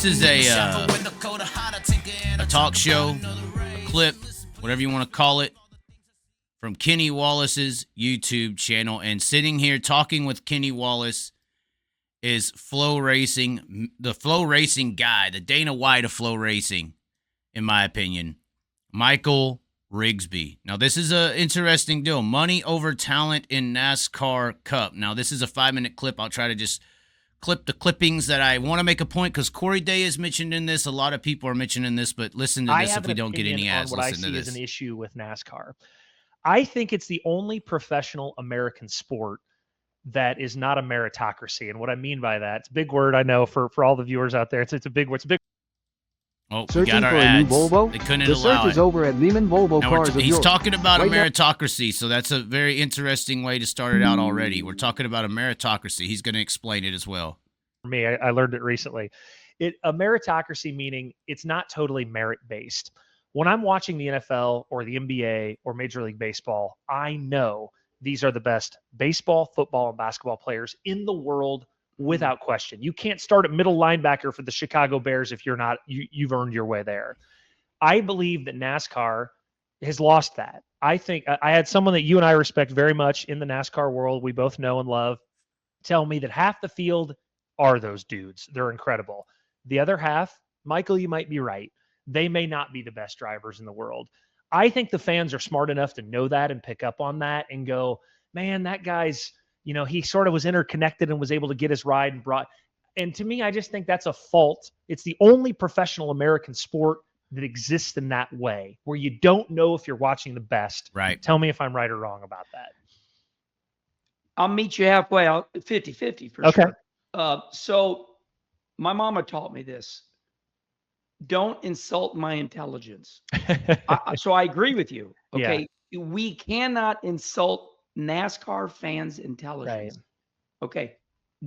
This is a talk show, a clip, whatever you want to call it, from Kenny Wallace's YouTube channel. And sitting here talking with Kenny Wallace is Flow Racing, the Flow Racing guy, the Dana White of Flow Racing, in my opinion, Michael Rigsby. Now, this is an interesting deal. Money over talent in NASCAR Cup. Now, this is a 5-minute clip. I'll try to just clip the clippings that I want to make a point, because Corey Day is mentioned in this. A lot of people are mentioning this, but listen to this if we don't get any ads. What I see as an issue with NASCAR. I think it's the only professional American sport that is not a meritocracy. And what I mean by that, it's a big word, I know, for all the viewers out there. It's a big word. It's a big. Oh, we got our ads. They couldn't allow it. Over at Lehman Volvo now Cars he's talking about a meritocracy, so that's a very interesting way to start it out already. We're talking about a meritocracy. He's going to explain it as well. For me, I learned it recently. A meritocracy meaning it's not totally merit-based. When I'm watching the NFL or the NBA or Major League Baseball, I know these are the best baseball, football, and basketball players in the world without question. You can't start at middle linebacker for the Chicago Bears if you're not, you've earned your way there. I believe that NASCAR has lost that. I think I had someone that you and I respect very much in the NASCAR world, we both know and love, tell me that half the field are those dudes. They're incredible. The other half, Michael, you might be right. They may not be the best drivers in the world. I think the fans are smart enough to know that and pick up on that and go, man, that guy's, he sort of was interconnected and was able to get his ride and brought. And to me, I just think that's a fault. It's the only professional American sport that exists in that way, where you don't know if you're watching the best. Right. Tell me if I'm right or wrong about that. I'll meet you halfway out, 50-50 for sure. So my mama taught me this. Don't insult my intelligence. So I agree with you. Okay. Yeah. We cannot insult NASCAR fans' intelligence. Right. Okay.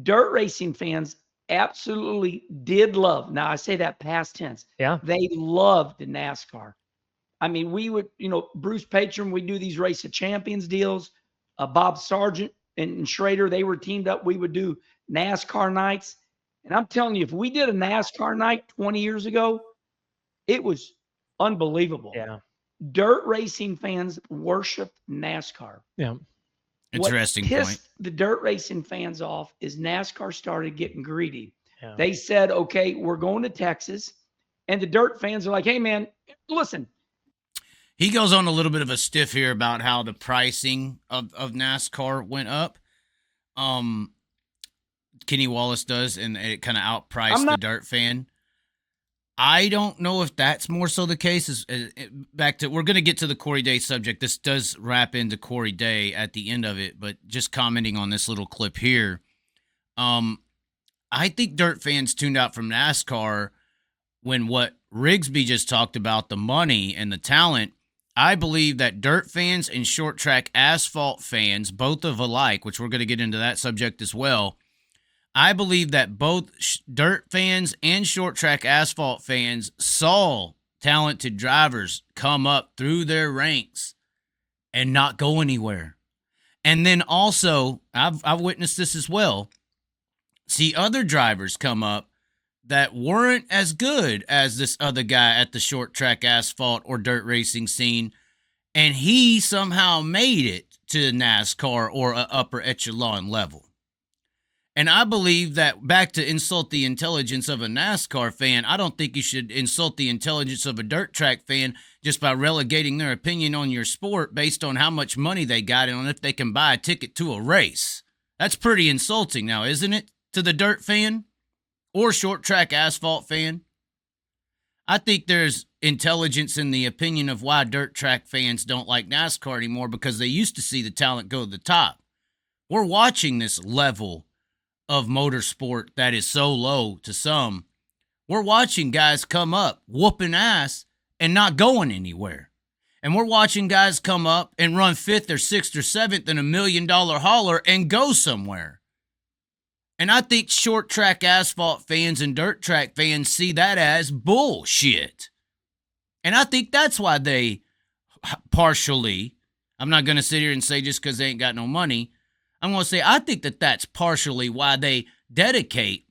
Dirt racing fans absolutely did love. Now I say that past tense. Yeah. They loved NASCAR. I mean, we would, Bruce Patron, we do these Race of Champions deals. Bob Sargent and Schrader, they were teamed up. We would do NASCAR nights. And I'm telling you, if we did a NASCAR night 20 years ago, it was unbelievable. Yeah. Dirt racing fans worshiped NASCAR. Yeah. Interesting what pissed point. The dirt racing fans off is NASCAR started getting greedy. Yeah. They said, okay, we're going to Texas. And the dirt fans are like, hey, man, listen. He goes on a little bit of a stiff here about how the pricing of NASCAR went up. Kenny Wallace does, and it kind of outpriced the dirt fan. I don't know if that's more so the case. We're going to get to the Corey Day subject. This does wrap into Corey Day at the end of it, but just commenting on this little clip here. I think dirt fans tuned out from NASCAR when what Rigsby just talked about, the money and the talent. I believe that dirt fans and short track asphalt fans, both of alike, which we're going to get into that subject as well, I believe that both dirt fans and short track asphalt fans saw talented drivers come up through their ranks and not go anywhere. And then also, I've witnessed this as well, see other drivers come up that weren't as good as this other guy at the short track asphalt or dirt racing scene, and he somehow made it to NASCAR or an upper echelon level. And I believe that, back to insult the intelligence of a NASCAR fan, I don't think you should insult the intelligence of a dirt track fan just by relegating their opinion on your sport based on how much money they got and on if they can buy a ticket to a race. That's pretty insulting now, isn't it, to the dirt fan or short track asphalt fan? I think there's intelligence in the opinion of why dirt track fans don't like NASCAR anymore, because they used to see the talent go to the top. We're watching this level of motorsport that is so low to some. We're watching guys come up whooping ass and not going anywhere. And we're watching guys come up and run 5th or 6th or 7th in $1 million hauler and go somewhere. And I think short track asphalt fans and dirt track fans see that as bullshit. And I think that's why they partially, I'm not going to sit here and say just because they ain't got no money, I'm going to say I think that that's partially why they dedicate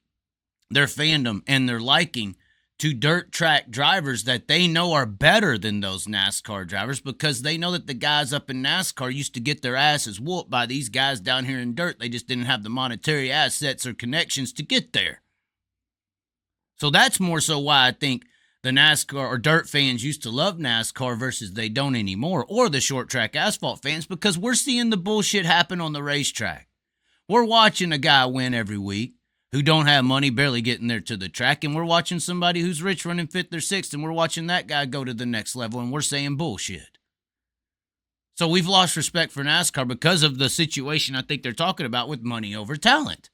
their fandom and their liking to dirt track drivers that they know are better than those NASCAR drivers, because they know that the guys up in NASCAR used to get their asses whooped by these guys down here in dirt. They just didn't have the monetary assets or connections to get there. So that's more so why I think the NASCAR or dirt fans used to love NASCAR versus they don't anymore, or the short track asphalt fans, because we're seeing the bullshit happen on the racetrack. We're watching a guy win every week who don't have money, barely getting there to the track, and we're watching somebody who's rich running fifth or sixth, and we're watching that guy go to the next level, and we're saying bullshit. So we've lost respect for NASCAR because of the situation I think they're talking about with money over talent.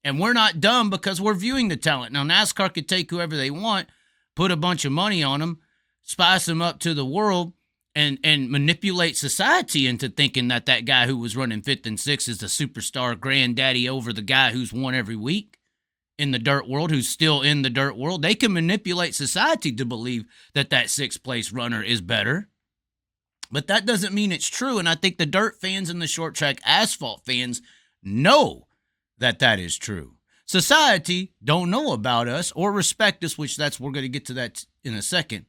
And we're not dumb because we're viewing the talent. Now, NASCAR could take whoever they want, put a bunch of money on them, spice them up to the world, and manipulate society into thinking that that guy who was running fifth and sixth is the superstar granddaddy over the guy who's won every week in the dirt world, who's still in the dirt world. They can manipulate society to believe that that sixth place runner is better. But that doesn't mean it's true. And I think the dirt fans and the short track asphalt fans know that that is true. Society don't know about us or respect us, which we're going to get to that in a second.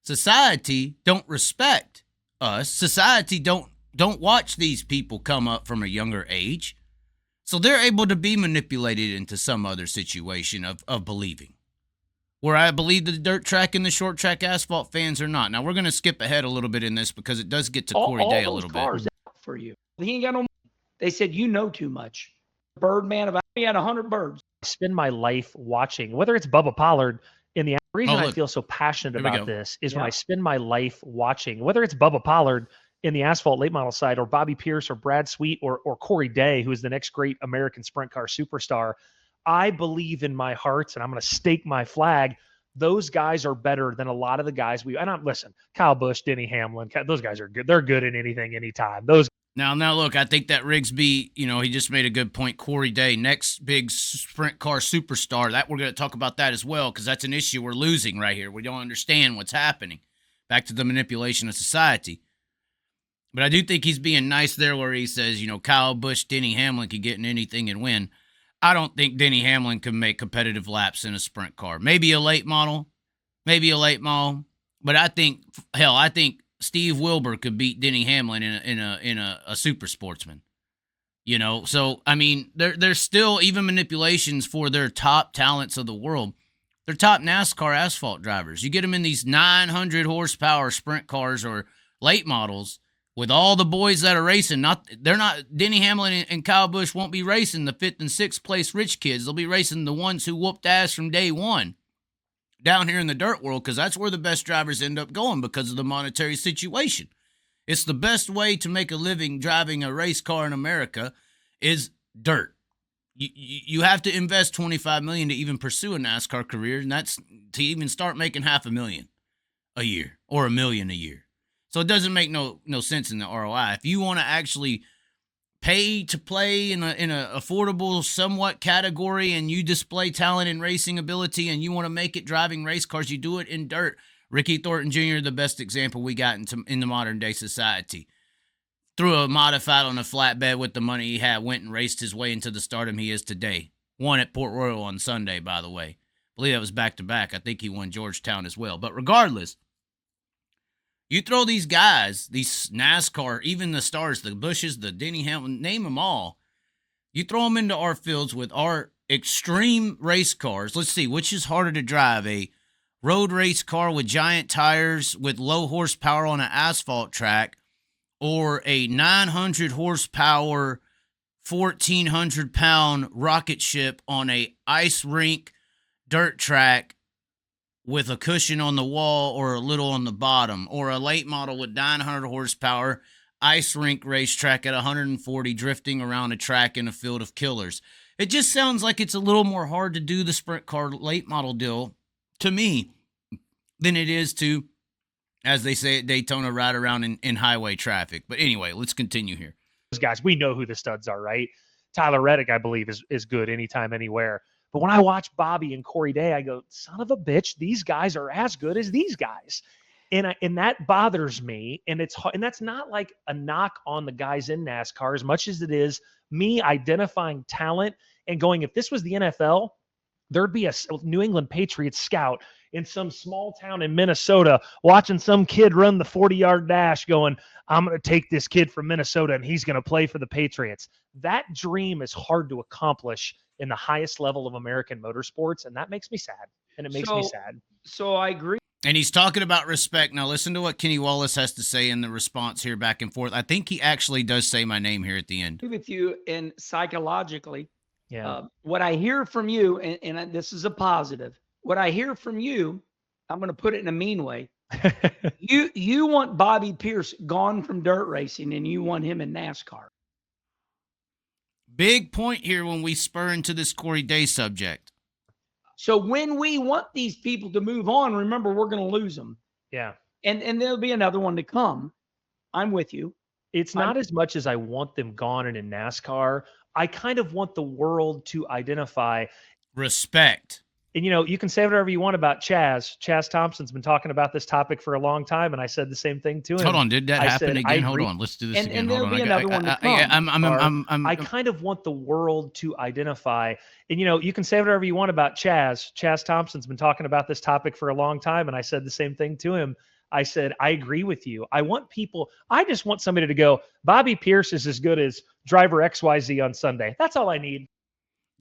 Society don't respect us. Society don't watch these people come up from a younger age. So they're able to be manipulated into some other situation of believing. Where I believe the dirt track and the short track asphalt fans are not. Now, we're going to skip ahead a little bit in this because it does get to Corey Day a little bit. Cars for you. He ain't got no money. They said, you know too much. Birdman, if I had 100 birds. I spend my life watching, whether it's Bubba Pollard in the reason I feel so passionate about this is when I spend my life watching, whether it's Bubba Pollard in the asphalt late model side or Bobby Pierce or Brad Sweet or Corey Day, who is the next great American sprint car superstar. I believe in my heart, and I'm going to stake my flag. Those guys are better than a lot of the guys listen, Kyle Busch, Denny Hamlin, those guys are good. They're good in anything, anytime. Now, look, I think that Rigsby, he just made a good point. Corey Day, next big sprint car superstar. That we're going to talk about that as well, because that's an issue we're losing right here. We don't understand what's happening. Back to the manipulation of society. But I do think he's being nice there where he says, Kyle Busch, Denny Hamlin could get in anything and win. I don't think Denny Hamlin can make competitive laps in a sprint car. Maybe a late model. But I think Steve Wilbur could beat Denny Hamlin in a super sportsman. So I mean, there's still even manipulations for their top talents of the world. They're top NASCAR asphalt drivers. You get them in these 900 horsepower sprint cars or late models with all the boys that are racing. Denny Hamlin and Kyle Busch won't be racing the 5th and 6th place rich kids. They'll be racing the ones who whooped ass from day one down here in the dirt world, because that's where the best drivers end up going because of the monetary situation. It's the best way to make a living driving a race car in America is dirt. You have to invest $25 million to even pursue a NASCAR career, and that's to even start making $500,000 a year or $1 million a year. So it doesn't make no sense in the ROI. If you want to actually pay to play in a affordable somewhat category, and you display talent and racing ability, and you want to make it driving race cars, you do it in dirt. Ricky Thornton Jr., the best example we got in the modern day society. Threw a modified on a flatbed with the money he had, went and raced his way into the stardom he is today. Won at Port Royal on Sunday, by the way. I believe that was back-to-back. I think he won Georgetown as well. But regardless, you throw these guys, these NASCAR, even the stars, the Bushes, the Denny Hamlin, name them all. You throw them into our fields with our extreme race cars. Let's see, which is harder to drive? A road race car with giant tires with low horsepower on an asphalt track, or a 900 horsepower, 1,400 pound rocket ship on a ice rink dirt track with a cushion on the wall or a little on the bottom, or a late model with 900 horsepower, ice rink racetrack at 140 drifting around a track in a field of killers. It just sounds like it's a little more hard to do the sprint car late model deal to me than it is to, as they say at Daytona, ride around in highway traffic. But anyway, let's continue here. Those guys, we know who the studs are, right? Tyler Reddick, I believe, is good anytime, anywhere. But when I watch Bobby and Corey Day, I go, son of a bitch, these guys are as good as these guys. And that bothers me. And that's not like a knock on the guys in NASCAR as much as it is me identifying talent and going, if this was the NFL, there'd be a New England Patriots scout in some small town in Minnesota watching some kid run the 40-yard dash going, I'm going to take this kid from Minnesota and he's going to play for the Patriots. That dream is hard to accomplish in the highest level of American motorsports, and that makes me sad. And it makes me sad. So I agree. And he's talking about respect. Now listen to what Kenny Wallace has to say in the response here back and forth. I think he actually does say my name here at the end. With you, and psychologically, Yeah. what I hear from you, and this is a positive, what I hear from you, I'm going to put it in a mean way. You want Bobby Pierce gone from dirt racing, and you want him in NASCAR. Big point here when we spur into this Corey Day subject. So when we want these people to move on, remember, we're going to lose them. Yeah. And there'll be another one to come. I'm with you. It's not as much as I want them gone and in NASCAR. I kind of want the world to identify respect. And, you can say whatever you want about Chaz. Chaz Thompson's been talking about this topic for a long time, and I said the same thing to him. Hold on, did that happen again? Hold on, let's do this again. And there'll be another one to come. I kind of want the world to identify, and, you can say whatever you want about Chaz. Chaz Thompson's been talking about this topic for a long time, and I said the same thing to him. I said, I agree with you. I just want somebody to go, Bobby Pierce is as good as driver XYZ on Sunday. That's all I need.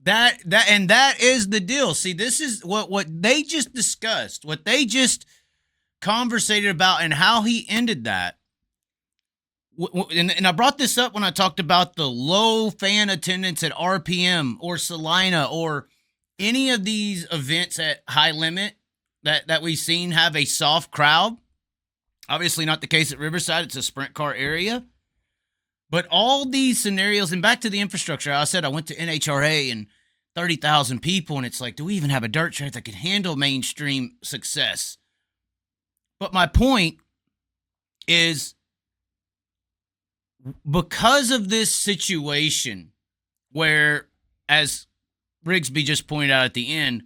That is the deal. See, this is what they just discussed, what they just conversated about, and how he ended that. And I brought this up when I talked about the low fan attendance at RPM or Salina or any of these events at High Limit that we've seen have a soft crowd. Obviously not the case at Riverside. It's a sprint car area. But all these scenarios, and back to the infrastructure, I said I went to NHRA and 30,000 people, and it's like, do we even have a dirt track that could handle mainstream success? But my point is, because of this situation where, as Rigsby just pointed out at the end,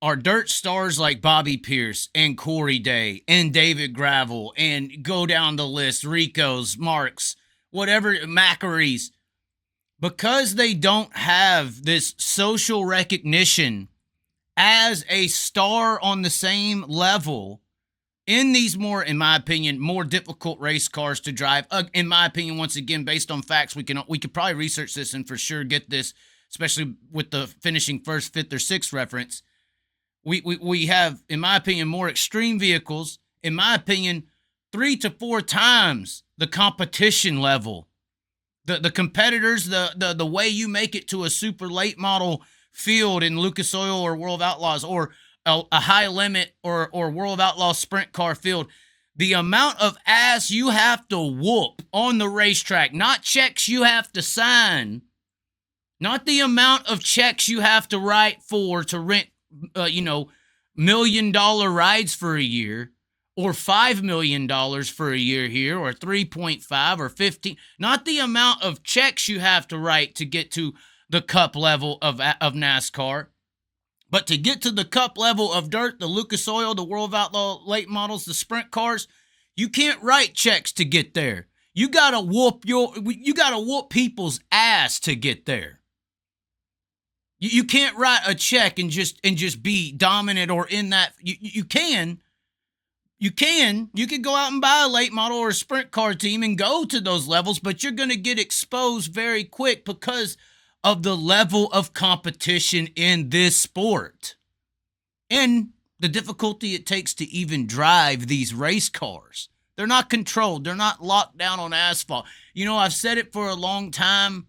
are dirt stars like Bobby Pierce and Corey Day and David Gravel and go down the list, Rico's, Marks, whatever, Macary's, because they don't have this social recognition as a star on the same level in these more, in my opinion, more difficult race cars to drive. In my opinion, once again, based on facts, we could probably research this and for sure get this, especially with the finishing first, fifth, or sixth reference. We have, in my opinion, more extreme vehicles. In my opinion, 3 to 4 times the competition level. The competitors, the way you make it to a super late model field in Lucas Oil or World of Outlaws or a high limit or World of Outlaws sprint car field, the amount of ass you have to whoop on the racetrack, not checks you have to sign, not the amount of checks you have to write to rent, $1 million rides for a year, or $5 million for a year here, or 3.5 or 15. Not the amount of checks you have to write to get to the cup level of NASCAR, but to get to the cup level of dirt, the Lucas Oil, the World of Outlaw late models, the sprint cars, you can't write checks to get there. You gotta whoop people's ass to get there. You can't write a check and just be dominant or in that. You can go out and buy a late model or a sprint car team and go to those levels, but you're going to get exposed very quick because of the level of competition in this sport and the difficulty it takes to even drive these race cars. They're not controlled. They're not locked down on asphalt. I've said it for a long time.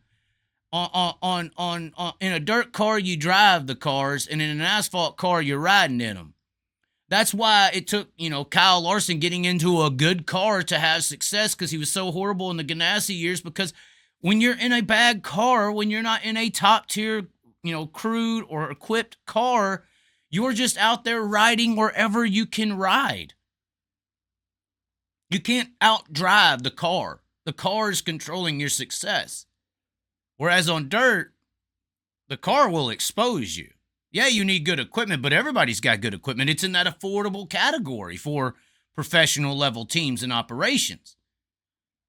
In a dirt car, you drive the cars, and in an asphalt car, you're riding in them. That's why it took, Kyle Larson getting into a good car to have success, because he was so horrible in the Ganassi years. Because when you're in a bad car, when you're not in a top tier, crewed or equipped car, you're just out there riding wherever you can ride. You can't outdrive the car. The car is controlling your success. Whereas on dirt, the car will expose you. Yeah, you need good equipment, but everybody's got good equipment. It's in that affordable category for professional level teams and operations.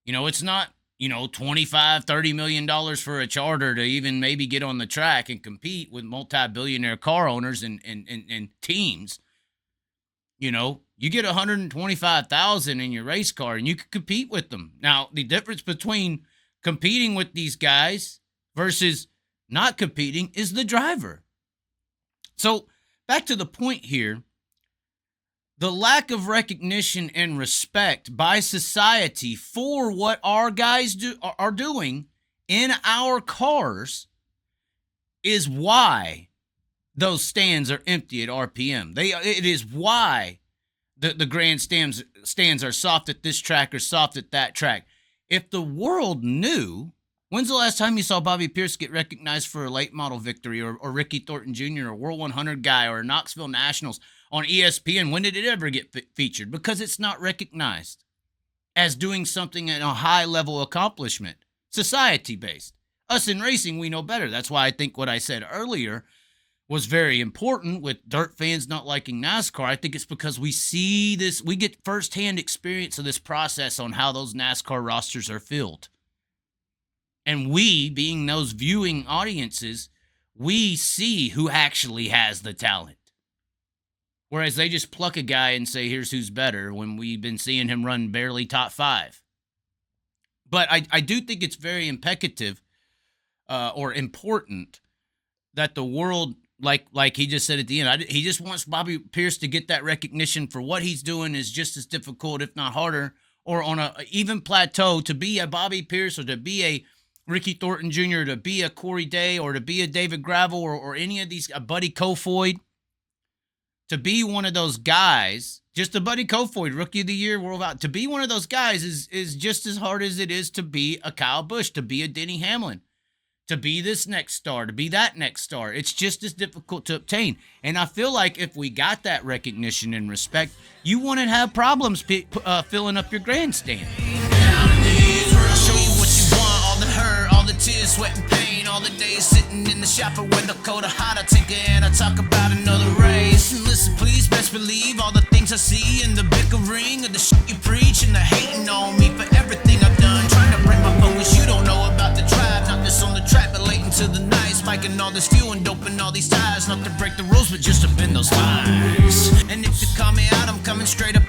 It's not $25-30 million for a charter to even maybe get on the track and compete with multi-billionaire car owners and teams. You get $125,000 in your race car and you can compete with them. Now, the difference between competing with these guys versus not competing is the driver. So back to the point here, the lack of recognition and respect by society for what our guys are doing in our cars is why those stands are empty at RPM. It is why the grandstands are soft at this track or soft at that track. If the world knew, when's the last time you saw Bobby Pierce get recognized for a late model victory, or Ricky Thornton Jr., or World 100 guy, or a Knoxville Nationals on ESPN? When did it ever get featured? Because it's not recognized as doing something at a high level accomplishment, society-based. Us in racing, we know better. That's why I think what I said earlier was very important with dirt fans not liking NASCAR. I think it's because we see this, we get firsthand experience of this process on how those NASCAR rosters are filled. And we, being those viewing audiences, we see who actually has the talent. Whereas they just pluck a guy and say, here's who's better, when we've been seeing him run barely top 5. But I do think it's very impecative or important that the world, like he just said at the end, he just wants Bobby Pierce to get that recognition for what he's doing is just as difficult, if not harder, or on a even plateau, to be a Bobby Pierce or to be a Ricky Thornton Jr., to be a Corey Day, or to be a David Gravel, or any of these, a Buddy Kofoid, to be one of those guys, just a Buddy Kofoid, Rookie of the Year, World Out, to be one of those guys is just as hard as it is to be a Kyle Busch, to be a Denny Hamlin, to be this next star, to be that next star. It's just as difficult to obtain. And I feel like if we got that recognition and respect, you wouldn't have problems filling up your grandstand. All the tears, sweat, and pain, all the days sitting in the shop or when the cold or hot, I take it and I talk about another race. And listen, please, best believe all the things I see in the bickering of the shit you preach and the hating on me for everything I've done. Trying to bring my focus, you don't know about the drive, not just on the track, but late into the night, spiking all this fuel and doping all these tires, not to break the rules, but just to bend those lines. And if you call me out, I'm coming straight up